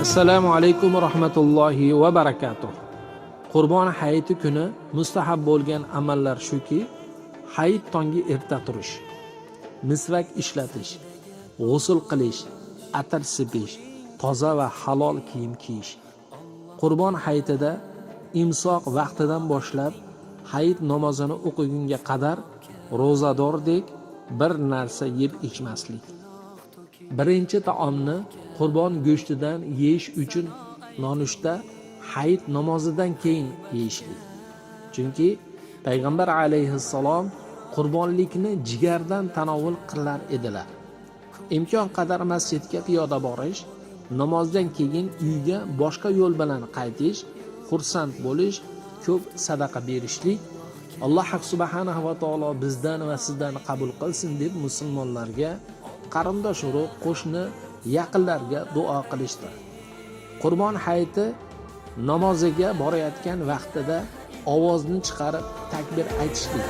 Assalomu alaykum va rahmatullohi va barakatuh. Qurbon hayiti kuni mustahab bo'lgan amallar shuki: hayit tongi erta turish, misvak ishlatish, g'usl qilish, atir sepish, toza va halol kiyim kiyish. Qurbon hayitida imsoq vaqtidan boshlab hayit namozini o'qigunga qadar ro'zadordek bir narsa yeb ichmaslik. Birinchi taomni qurbon go'shtidan yeyish uchun nonushta hayit namozidan keyin yeyishlik. Chunki payg'ambar alayhissalom qurbonlikni jigardan tanovul qilar edilar. Imkon qadar masjidga piyoda borish, namozdan keyin uyga boshqa yo'l bilan qaytish, xursand bo'lish, ko'p sadaqa berishlik Alloh subhanahu va taolo bizdan va sizdan qabul qilsin deb musulmonlarga, qarindosh urug', qo'shni, yaqinlarga duo qilishdir. Qurbon hayiti namoziga borayotgan vaqtida ovozni chiqarib takbir aytishlik.